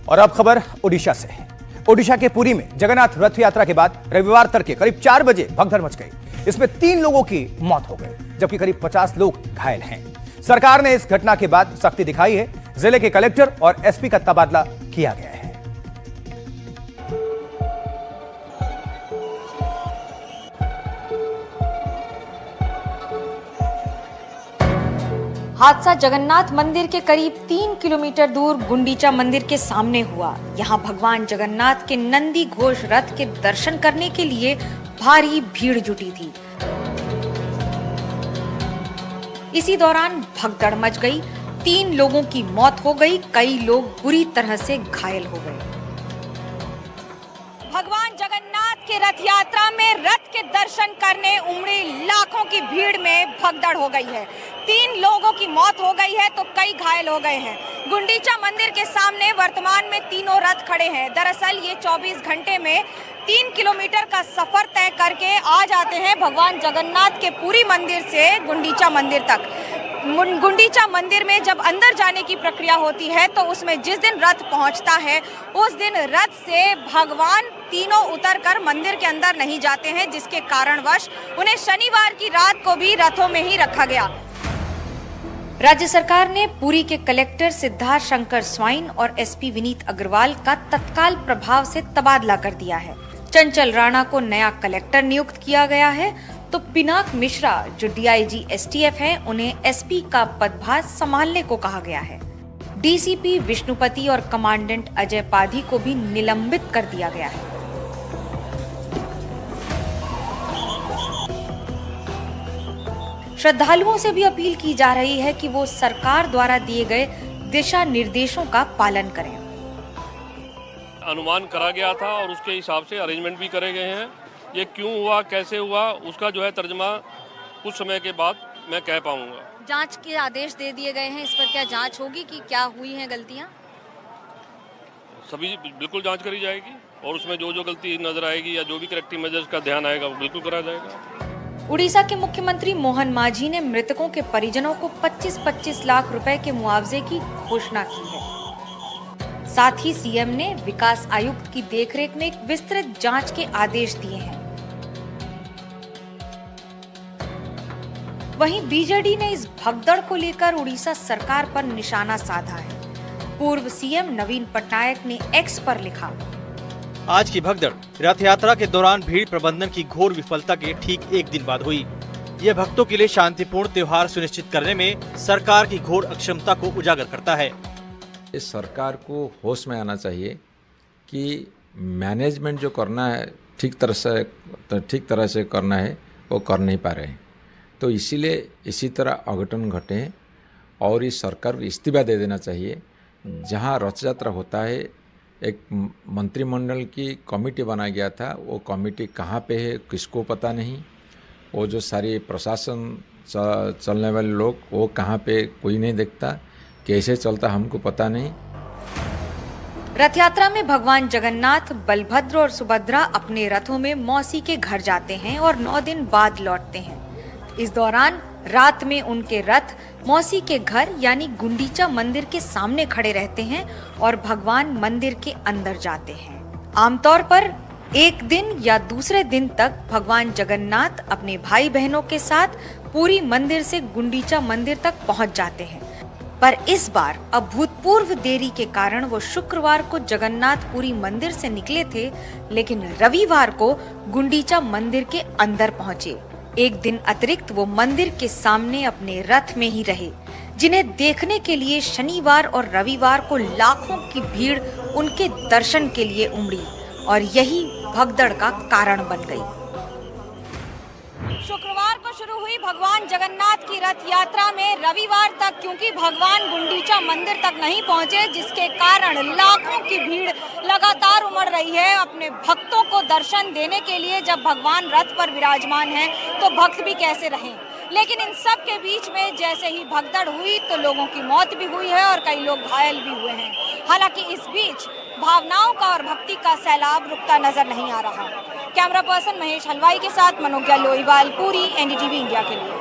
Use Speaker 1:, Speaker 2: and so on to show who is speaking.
Speaker 1: और अब खबर ओडिशा से है। ओडिशा के पुरी में जगन्नाथ रथ यात्रा के बाद रविवार तड़के करीब 4 बजे भगदड़ मच गई। इसमें 3 लोगों की मौत हो गई, जबकि करीब 50 लोग घायल हैं। सरकार ने इस घटना के बाद सख्ती दिखाई है। जिले के कलेक्टर और एसपी का तबादला किया गया है।
Speaker 2: हादसा जगन्नाथ मंदिर के करीब 3 किलोमीटर दूर गुंडीचा मंदिर के सामने हुआ। यहां भगवान जगन्नाथ के नंदी घोष रथ के दर्शन करने के लिए भारी भीड़ जुटी थी। इसी दौरान भगदड़ मच गई। 3 लोगों की मौत हो गई, कई लोग बुरी तरह से घायल हो गए। भगवान जगन्नाथ के रथ यात्रा में रथ के दर्शन करने उमड़ी लाखों की भीड़ में भगदड़ हो गई है। 3 लोगों की मौत हो गई है तो कई घायल हो गए हैं। गुंडीचा मंदिर के सामने वर्तमान में तीनों रथ खड़े हैं। दरअसल ये 24 घंटे में 3 किलोमीटर का सफर तय करके आ जाते हैं भगवान जगन्नाथ के पुरी मंदिर से गुंडीचा मंदिर तक। गुंडीचा मंदिर में जब अंदर जाने की प्रक्रिया होती है तो उसमें जिस दिन रथ पहुंचता है उस दिन रथ से भगवान तीनों उतरकर मंदिर के अंदर नहीं जाते हैं, जिसके कारणवश उन्हें शनिवार की रात को भी रथों में ही रखा गया। राज्य सरकार ने पुरी के कलेक्टर सिद्धार्थ शंकर स्वाइन और एसपी विनीत अग्रवाल का तत्काल प्रभाव से तबादला कर दिया है। चंचल राणा को नया कलेक्टर नियुक्त किया गया है तो पिनाक मिश्रा जो डीआईजी एसटीएफ हैं, उन्हें एसपी का पदभार संभालने को कहा गया है। डीसीपी विष्णुपति और कमांडेंट अजय पाधी को भी निलंबित कर दिया गया है। श्रद्धालुओं से भी अपील की जा रही है कि वो सरकार द्वारा दिए गए दिशा निर्देशों का पालन करें।
Speaker 3: अनुमान करा गया था और उसके हिसाब से अरेंजमेंट भी करे गए हैं। ये क्यों हुआ, कैसे हुआ, उसका जो है तर्जमा कुछ समय के बाद मैं कह पाऊंगा।
Speaker 2: जांच के आदेश दे दिए गए हैं, इस पर क्या जांच होगी कि क्या हुई हैं गलतियां?
Speaker 3: सभी बिल्कुल जांच करी जाएगी और उसमें जो जो गलती नजर आएगी या जो भी करेक्टिव मेजर्स का ध्यान आएगा वो बिल्कुल करा जाएगा।
Speaker 2: उड़ीसा के मुख्यमंत्री मोहन मांझी ने मृतकों के परिजनों को 25-25 लाख रुपए के मुआवजे की घोषणा की है। साथ ही सीएम ने विकास आयुक्त की देखरेख में एक विस्तृत जांच के आदेश दिए हैं। वहीं बीजेडी ने इस भगदड़ को लेकर उड़ीसा सरकार पर निशाना साधा है। पूर्व सीएम नवीन पटनायक ने एक्स पर लिखा,
Speaker 4: आज की भगदड़ रथ यात्रा के दौरान भीड़ प्रबंधन की घोर विफलता के ठीक 1 दिन बाद हुई। यह भक्तों के लिए शांतिपूर्ण त्योहार सुनिश्चित करने में सरकार की घोर अक्षमता को उजागर करता है।
Speaker 5: इस सरकार को होश में आना चाहिए कि मैनेजमेंट जो करना है ठीक तरह से करना है वो कर नहीं पा रहे हैं। तो इसीलिए इसी तरह अघटन घटे और इस सरकार को इस्तीफा दे देना चाहिए। जहां रथ यात्रा होता है एक मंत्रिमंडल की कमेटी बनाया गया था, वो कमेटी कहाँ पे है किसको पता नहीं। वो जो सारी प्रशासन चलने वाले लोग वो कहाँ पे कोई नहीं देखता, कैसे चलता हमको पता नहीं।
Speaker 2: रथ यात्रा में भगवान जगन्नाथ, बलभद्र और सुभद्रा अपने रथों में मौसी के घर जाते हैं और 9 दिन बाद लौटते हैं। इस दौरान रात में उनके रथ मौसी के घर यानी गुंडीचा मंदिर के सामने खड़े रहते हैं और भगवान मंदिर के अंदर जाते हैं। आमतौर पर एक दिन या दूसरे दिन तक भगवान जगन्नाथ अपने भाई बहनों के साथ पुरी मंदिर से गुंडीचा मंदिर तक पहुंच जाते हैं, पर इस बार अभूतपूर्व देरी के कारण वो शुक्रवार को जगन्नाथ पुरी मंदिर से निकले थे, लेकिन रविवार को गुंडीचा मंदिर के अंदर पहुंचे। एक दिन अतिरिक्त वो मंदिर के सामने अपने रथ में ही रहे, जिन्हें देखने के लिए शनिवार और रविवार को लाखों की भीड़ उनके दर्शन के लिए उमड़ी और यही भगदड़ का कारण बन गई। शुक्रवार को शुरू हुई भगवान जगन्नाथ की रथ यात्रा में रविवार तक क्योंकि भगवान गुंडीचा मंदिर तक नहीं पहुंचे, जिसके कारण लाखों की भीड़ लगातार उमड़ रही है अपने भक्तों को दर्शन देने के लिए। जब भगवान रथ पर विराजमान हैं तो भक्त भी कैसे रहें। लेकिन इन सब के बीच में जैसे ही भगदड़ हुई तो लोगों की मौत भी हुई है और कई लोग घायल भी हुए हैं। हालांकि इस बीच भावनाओं का और भक्ति का सैलाब रुकता नजर नहीं आ रहा। कैमरा पर्सन महेश हलवाई के साथ मनोज्ञा लोईवाल, पुरी, एनडीटीवी इंडिया के लिए।